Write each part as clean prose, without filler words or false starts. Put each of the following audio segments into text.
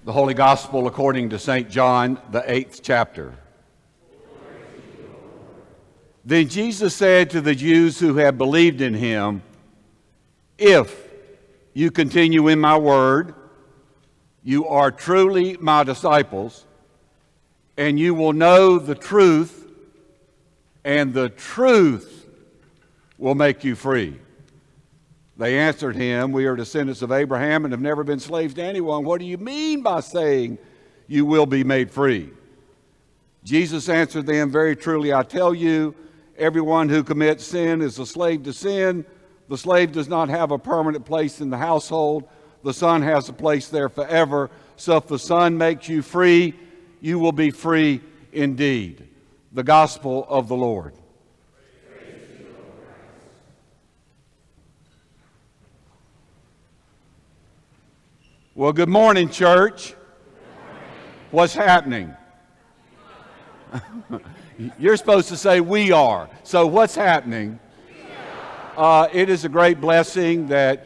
The Holy Gospel according to St. John, the 8th chapter. Then Jesus said to the Jews who had believed in him, "If you continue in my word, you are truly my disciples, and you will know the truth, and the truth will make you free." They answered him, "We are descendants of Abraham and have never been slaves to anyone. What do you mean by saying you will be made free?" Jesus answered them, "Very truly I tell you, everyone who commits sin is a slave to sin. The slave does not have a permanent place in the household. The son has a place there forever. So if the Son makes you free, you will be free indeed." The Gospel of the Lord. Well, good morning, church. What's happening? You're supposed to say we are. So what's happening? It is a great blessing that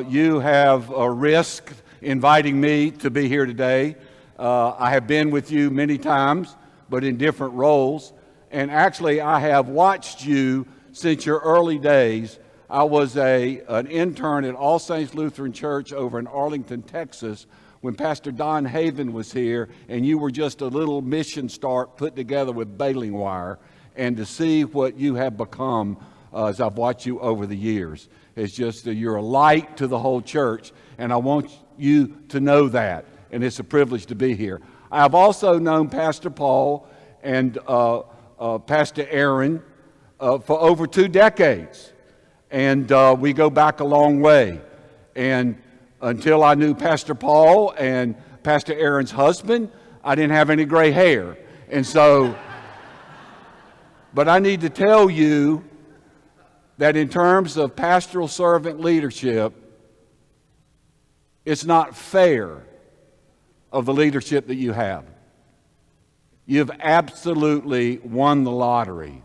you have risked inviting me to be here today. I have been with you many times, but in different roles. And actually, I have watched you since your early days. I was an intern at All Saints Lutheran Church over in Arlington, Texas, when Pastor Don Haven was here, and you were just a little mission start put together with baling wire. And to see what you have become as I've watched you over the years, it's just you're a light to the whole church, and I want you to know that, and it's a privilege to be here. I've also known Pastor Paul and Pastor Aaron for over 2 decades. And we go back a long way. And until I knew Pastor Paul and Pastor Aaron's husband, I didn't have any gray hair. And so, but I need to tell you that in terms of pastoral servant leadership, it's not fair of the leadership that you have. You've absolutely won the lottery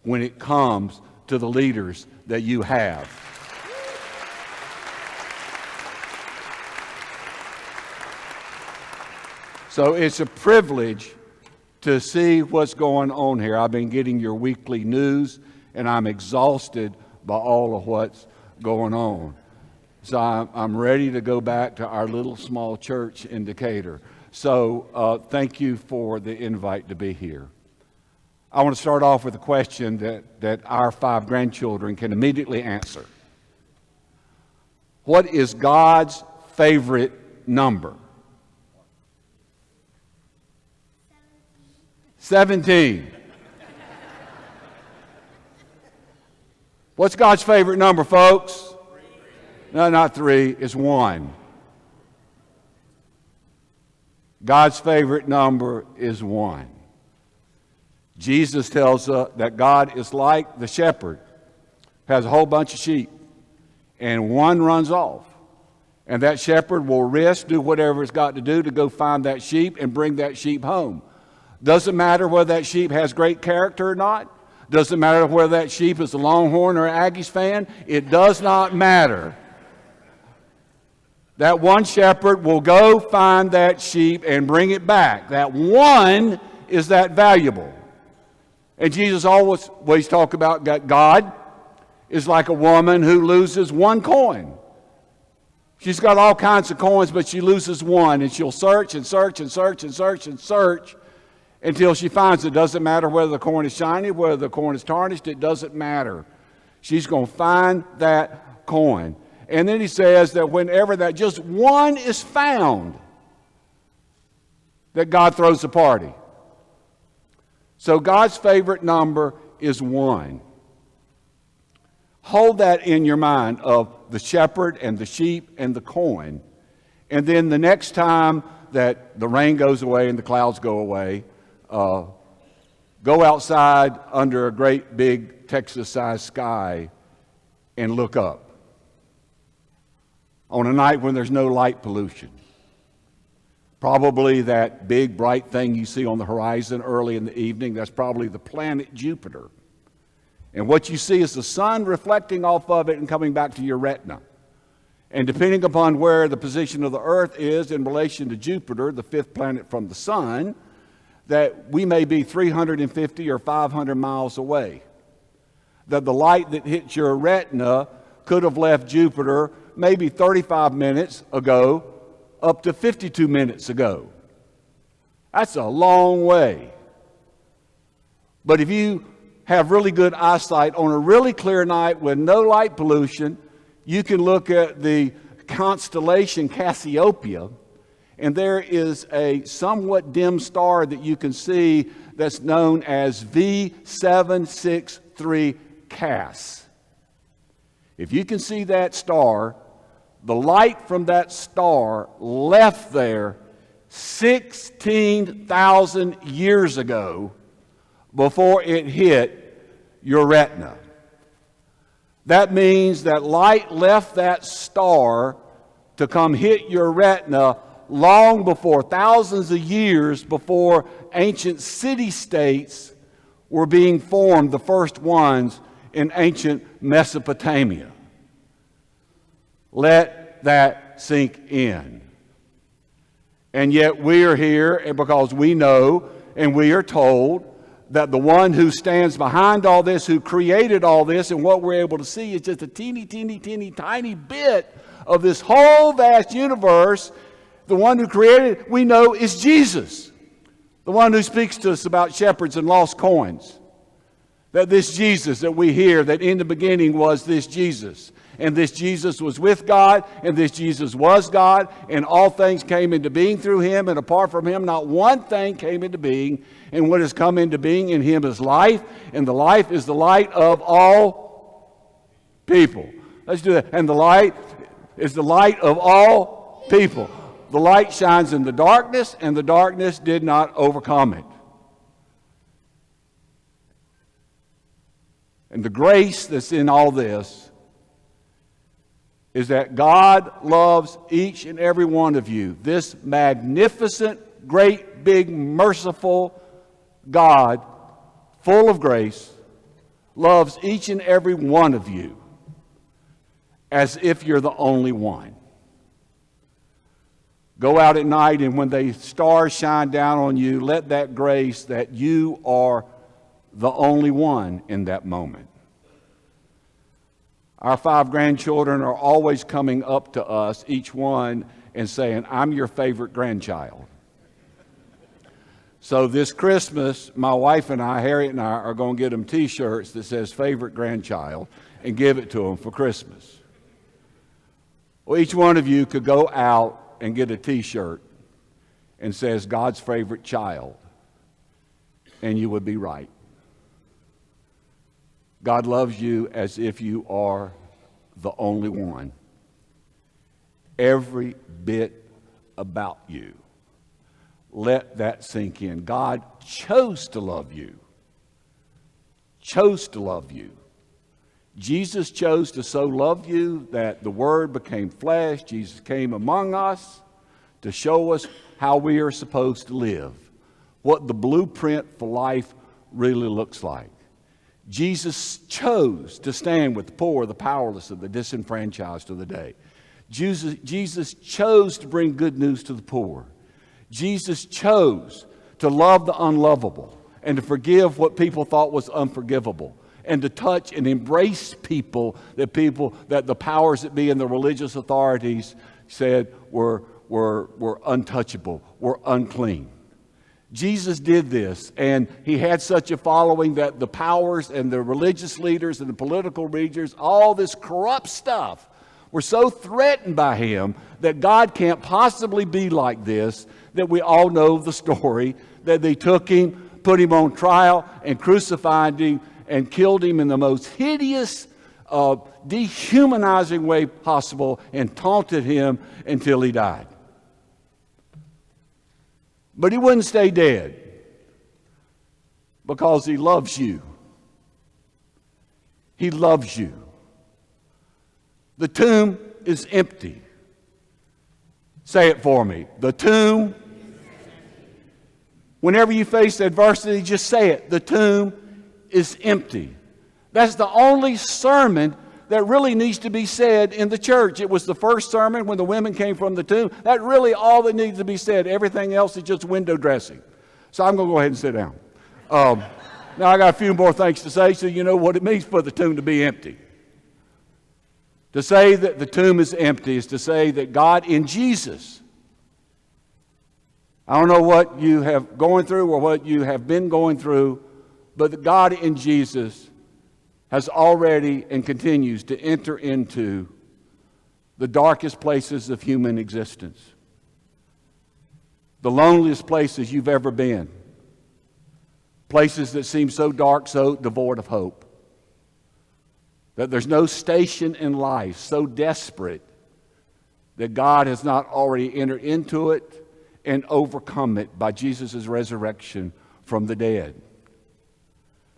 when it comes to the leaders that you have. So it's a privilege to see what's going on here. I've been getting your weekly news, and I'm exhausted by all of what's going on. So I'm ready to go back to our little small church in Decatur. So thank you for the invite to be here. I want to start off with a question that our 5 grandchildren can immediately answer. What is God's favorite number? 17. What's God's favorite number, folks? No, not 3. It's 1. God's favorite number is 1. Jesus tells us that God is like the shepherd, has a whole bunch of sheep, and one runs off. And that shepherd will risk, do whatever it's got to do to go find that sheep and bring that sheep home. Doesn't matter whether that sheep has great character or not. Doesn't matter whether that sheep is a Longhorn or an Aggies fan. It does not matter. That one shepherd will go find that sheep and bring it back. That one is that valuable. And Jesus always talked about that God is like a woman who loses one coin. She's got all kinds of coins, but she loses one, and she'll search and search and search and search and search until she finds it. Doesn't matter whether the coin is shiny, whether the coin is tarnished, it doesn't matter. She's going to find that coin. And then he says that whenever that just one is found, that God throws a party. So God's favorite number is 1. Hold that in your mind of the shepherd and the sheep and the coin. And then the next time that the rain goes away and the clouds go away, go outside under a great big Texas-sized sky and look up. On a night when there's no light pollution. Probably that big bright thing you see on the horizon early in the evening, that's probably the planet Jupiter. And what you see is the sun reflecting off of it and coming back to your retina. And depending upon where the position of the earth is in relation to Jupiter, the fifth planet from the sun, that we may be 350 or 500 miles away. That the light that hits your retina could have left Jupiter maybe 35 minutes ago up to 52 minutes ago. That's a long way. But if you have really good eyesight on a really clear night with no light pollution, you can look at the constellation Cassiopeia, and there is a somewhat dim star that you can see that's known as V763 Cas. If you can see that star, the light from that star left there 16,000 years ago before it hit your retina. That means that light left that star to come hit your retina long before, thousands of years before ancient city-states were being formed, the first ones in ancient Mesopotamia. Let that sink in. And yet we are here because we know and we are told that the one who stands behind all this, who created all this, and what we're able to see is just a teeny, teeny, teeny, tiny bit of this whole vast universe. The one who created it, we know, is Jesus. The one who speaks to us about shepherds and lost coins. That this Jesus that we hear, that in the beginning was this Jesus. And this Jesus was with God, and this Jesus was God, and all things came into being through him, and apart from him, not one thing came into being. And what has come into being in him is life, and the life is the light of all people. Let's do that. And the light is the light of all people. The light shines in the darkness, and the darkness did not overcome it. And the grace that's in all this is that God loves each and every one of you. This magnificent, great, big, merciful God, full of grace, loves each and every one of you as if you're the only one. Go out at night, and when the stars shine down on you, let that grace that you are the only one in that moment. Our 5 grandchildren are always coming up to us, each one, and saying, "I'm your favorite grandchild." So this Christmas, my wife and I, Harriet and I, are going to get them T-shirts that says "favorite grandchild" and give it to them for Christmas. Well, each one of you could go out and get a T-shirt and says "God's favorite child," and you would be right. God loves you as if you are the only one. Every bit about you. Let that sink in. God chose to love you. Chose to love you. Jesus chose to so love you that the Word became flesh. Jesus came among us to show us how we are supposed to live, what the blueprint for life really looks like. Jesus chose to stand with the poor, the powerless, and the disenfranchised of the day. Jesus chose to bring good news to the poor. Jesus chose to love the unlovable and to forgive what people thought was unforgivable, and to touch and embrace people that the powers that be and the religious authorities said were untouchable, were unclean. Jesus did this, and he had such a following that the powers and the religious leaders and the political leaders, all this corrupt stuff, were so threatened by him that God can't possibly be like this, that we all know the story, that they took him, put him on trial, and crucified him, and killed him in the most hideous, dehumanizing way possible, and taunted him until he died. But he wouldn't stay dead, because he loves you. He loves you. The tomb is empty. Say it for me. The tomb. Whenever you face adversity, just say it. The tomb is empty. That's the only sermon that really needs to be said in the church. It was the first sermon when the women came from the tomb. That's really all that needs to be said. Everything else is just window dressing. So I'm going to go ahead and sit down. Now I got a few more things to say so you know what it means for the tomb to be empty. To say that the tomb is empty is to say that God in Jesus, I don't know what you have going through or what you have been going through, but that God in Jesus has already and continues to enter into the darkest places of human existence. The loneliest places you've ever been. Places that seem so dark, so devoid of hope. That there's no station in life so desperate that God has not already entered into it and overcome it by Jesus' resurrection from the dead.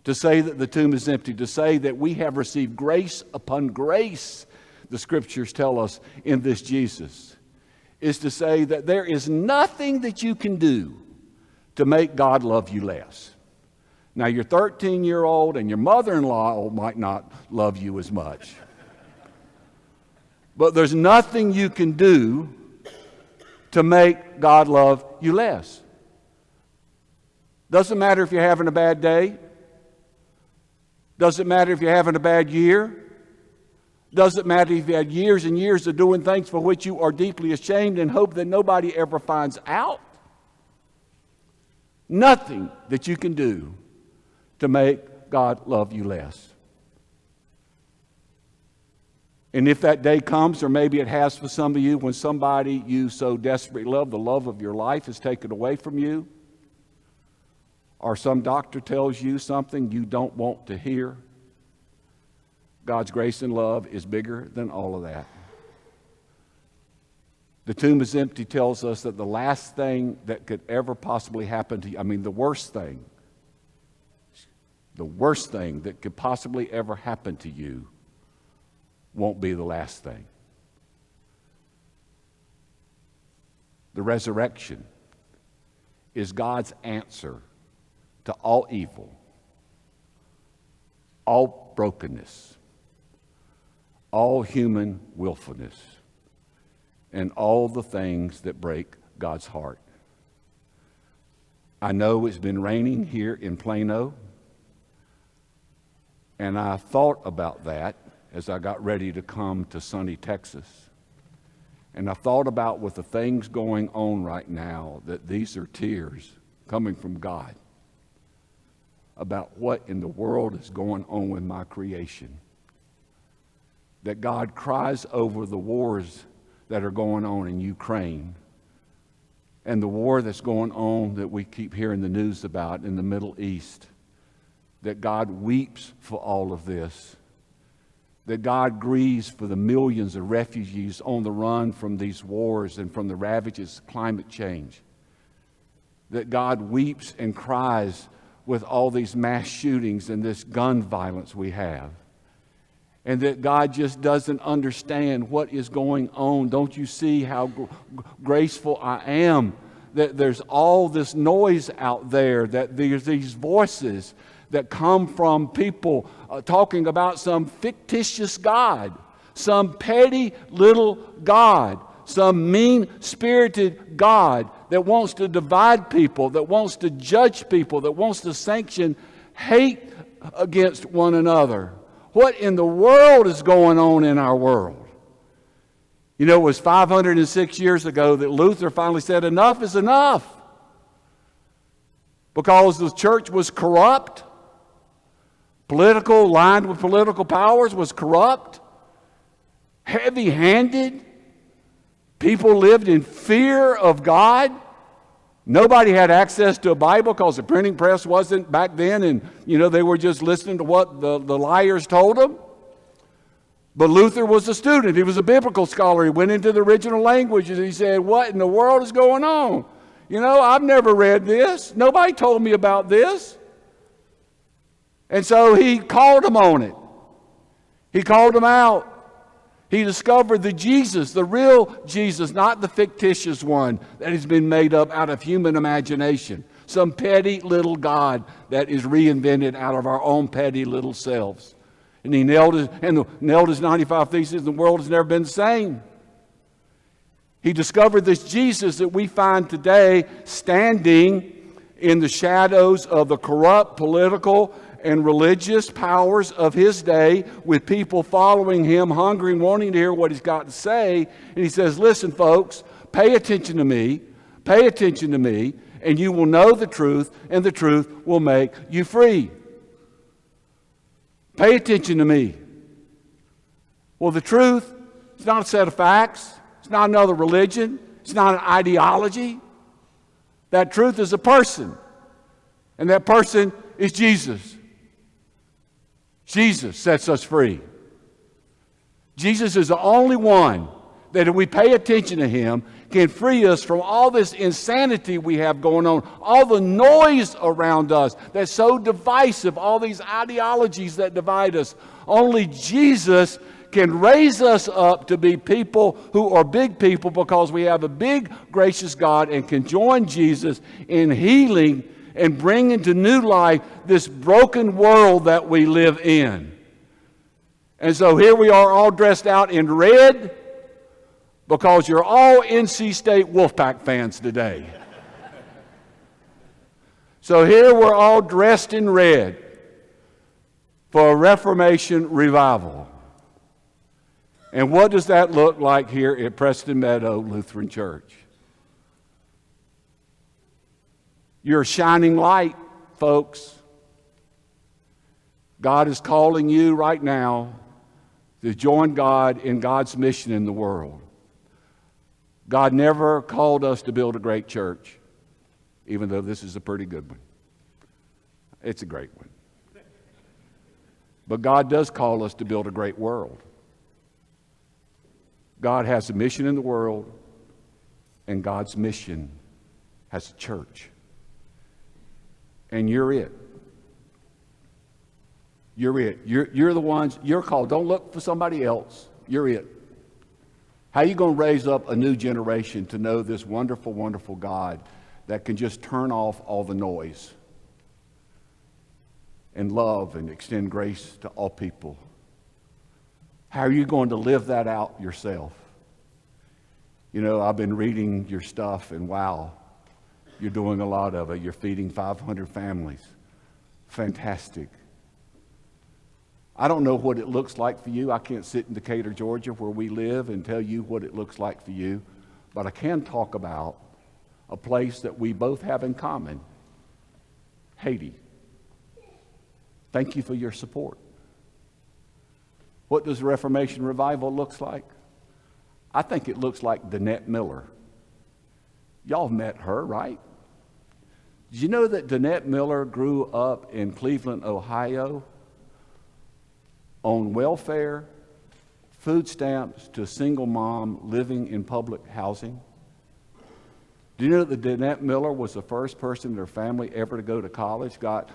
To say that the tomb is empty, to say that we have received grace upon grace, the scriptures tell us in this Jesus, is to say that there is nothing that you can do to make God love you less. Now, your 13-year-old and your mother-in-law might not love you as much. But there's nothing you can do to make God love you less. Doesn't matter if you're having a bad day. Doesn't matter if you're having a bad year. Doesn't matter if you had years and years of doing things for which you are deeply ashamed and hope that nobody ever finds out. Nothing that you can do to make God love you less. And if that day comes, or maybe it has for some of you, when somebody you so desperately love, the love of your life, is taken away from you, or some doctor tells you something you don't want to hear, God's grace and love is bigger than all of that. The tomb is empty tells us that the last thing that could ever possibly happen to you, the worst thing that could possibly ever happen to you won't be the last thing. The resurrection is God's answer to all evil, all brokenness, all human willfulness, and all the things that break God's heart. I know it's been raining here in Plano, and I thought about that as I got ready to come to sunny Texas. And I thought about with the things going on right now that these are tears coming from God about what in the world is going on with my creation. That God cries over the wars that are going on in Ukraine and the war that's going on that we keep hearing the news about in the Middle East. That God weeps for all of this. That God grieves for the millions of refugees on the run from these wars and from the ravages of climate change. That God weeps and cries with all these mass shootings and this gun violence we have. And that God just doesn't understand what is going on. Don't you see how graceful I am? That there's all this noise out there, that there's these voices that come from people talking about some fictitious God, some petty little God, some mean-spirited God that wants to divide people, that wants to judge people, that wants to sanction hate against one another. What in the world is going on in our world? You know, it was 506 years ago that Luther finally said, enough is enough. Because the church was corrupt, lined with political powers, was corrupt, heavy-handed. People lived in fear of God. Nobody had access to a Bible because the printing press wasn't back then, and they were just listening to what the liars told them. But Luther was a student. He was a biblical scholar. He went into the original languages. He said, what in the world is going on? I've never read this. Nobody told me about this. And so he called them on it. He called them out. He discovered the Jesus, the real Jesus, not the fictitious one that has been made up out of human imagination. Some petty little God that is reinvented out of our own petty little selves. And he nailed his 95 Theses, and the world has never been the same. He discovered this Jesus that we find today standing in the shadows of the corrupt political and religious powers of his day, with people following him, hungry and wanting to hear what he's got to say. And he says, listen, folks, pay attention to me, and you will know the truth, and the truth will make you free. Pay attention to me. Well, the truth is not a set of facts. It's not another religion. It's not an ideology. That truth is a person, and that person is Jesus. Jesus sets us free. Jesus is the only one that, if we pay attention to him, can free us from all this insanity we have going on, all the noise around us that's so divisive, all these ideologies that divide us. Only Jesus can raise us up to be people who are big people, because we have a big, gracious God, and can join Jesus in healing and bring into new life this broken world that we live in. And so here we are, all dressed out in red, because you're all NC State Wolfpack fans today. So here we're all dressed in red for a Reformation revival. And what does that look like here at Preston Meadow Lutheran Church? You're a shining light, folks. God is calling you right now to join God in God's mission in the world. God never called us to build a great church, even though this is a pretty good one. It's a great one. But God does call us to build a great world. God has a mission in the world, and God's mission has a church. And you're it. You're it. You're the ones, you're called. Don't look for somebody else. You're it. How are you going to raise up a new generation to know this wonderful, wonderful God that can just turn off all the noise and love and extend grace to all people? How are you going to live that out yourself? You know, I've been reading your stuff, and wow, you're doing a lot of it. You're feeding 500 families. Fantastic. I don't know what it looks like for you. I can't sit in Decatur, Georgia, where we live, and tell you what it looks like for you. But I can talk about a place that we both have in common, Haiti. Thank you for your support. What does the Reformation revival look like? I think it looks like Danette Miller. Y'all met her, right? Did you know that Danette Miller grew up in Cleveland, Ohio, on welfare, food stamps, to a single mom living in public housing? Do you know that Danette Miller was the first person in her family ever to go to college, got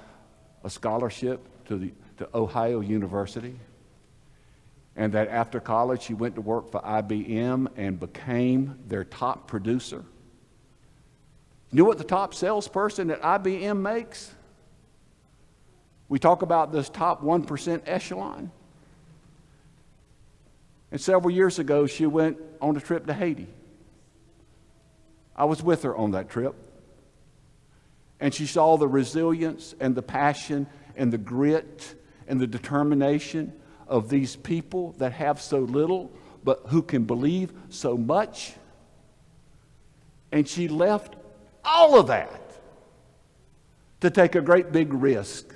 a scholarship to Ohio University? And that after college she went to work for IBM and became their top producer? You know what the top salesperson at IBM makes? We talk about this top 1% echelon. And several years ago, she went on a trip to Haiti. I was with her on that trip. And she saw the resilience and the passion and the grit and the determination of these people that have so little, but who can believe so much. And she left all of that to take a great big risk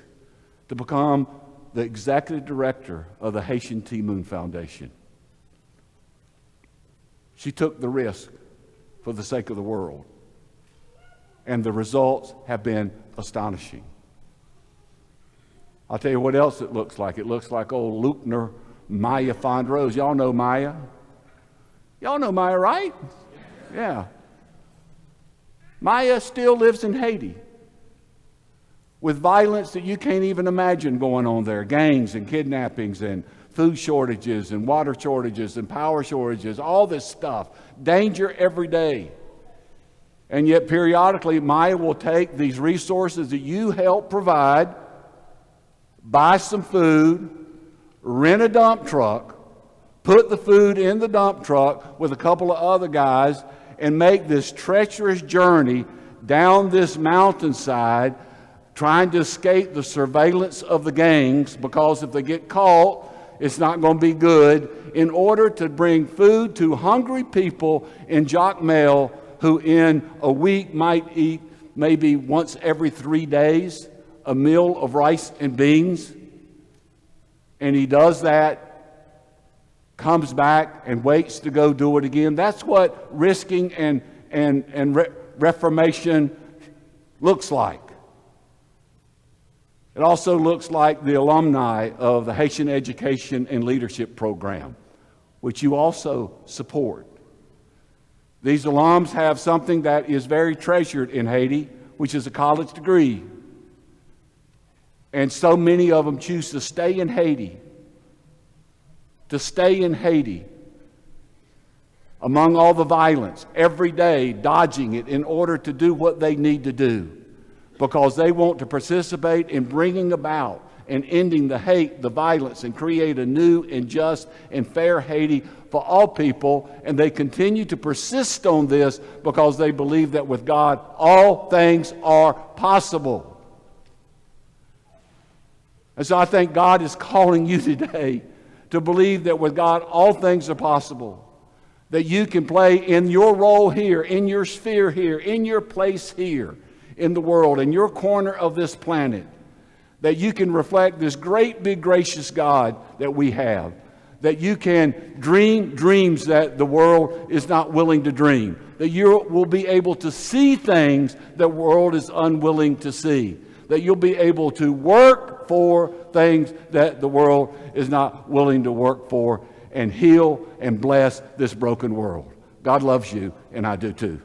to become the executive director of the Haitian T. Moon Foundation. She took the risk for the sake of the world. And the results have been astonishing. I'll tell you what else it looks like. It looks like old Lukener Maya Fondrose. Y'all know Maya? Y'all know Maya, right? Yeah. Maya still lives in Haiti with violence that you can't even imagine going on there. Gangs and kidnappings and food shortages and water shortages and power shortages, all this stuff. Danger every day. And yet periodically Maya will take these resources that you help provide, buy some food, rent a dump truck, put the food in the dump truck with a couple of other guys, and make this treacherous journey down this mountainside, trying to escape the surveillance of the gangs, because if they get caught, it's not going to be good, in order to bring food to hungry people in Jacmel who in a week might eat maybe once every 3 days a meal of rice and beans. And he does that, comes back and waits to go do it again. That's what risking and reformation looks like. It also looks like the alumni of the Haitian Education and Leadership Program, which you also support. These alums have something that is very treasured in Haiti, which is a college degree. And so many of them choose to stay in Haiti, among all the violence, every day dodging it in order to do what they need to do, because they want to participate in bringing about and ending the hate, the violence, and create a new and just and fair Haiti for all people. And they continue to persist on this because they believe that with God, all things are possible. And so I think God is calling you today to believe that with God, all things are possible. That you can play in your role here, in your sphere here, in your place here in the world, in your corner of this planet. That you can reflect this great, big, gracious God that we have. That you can dream dreams that the world is not willing to dream. That you will be able to see things that the world is unwilling to see. That you'll be able to work for things that the world is not willing to work for, and heal and bless this broken world. God loves you, and I do too.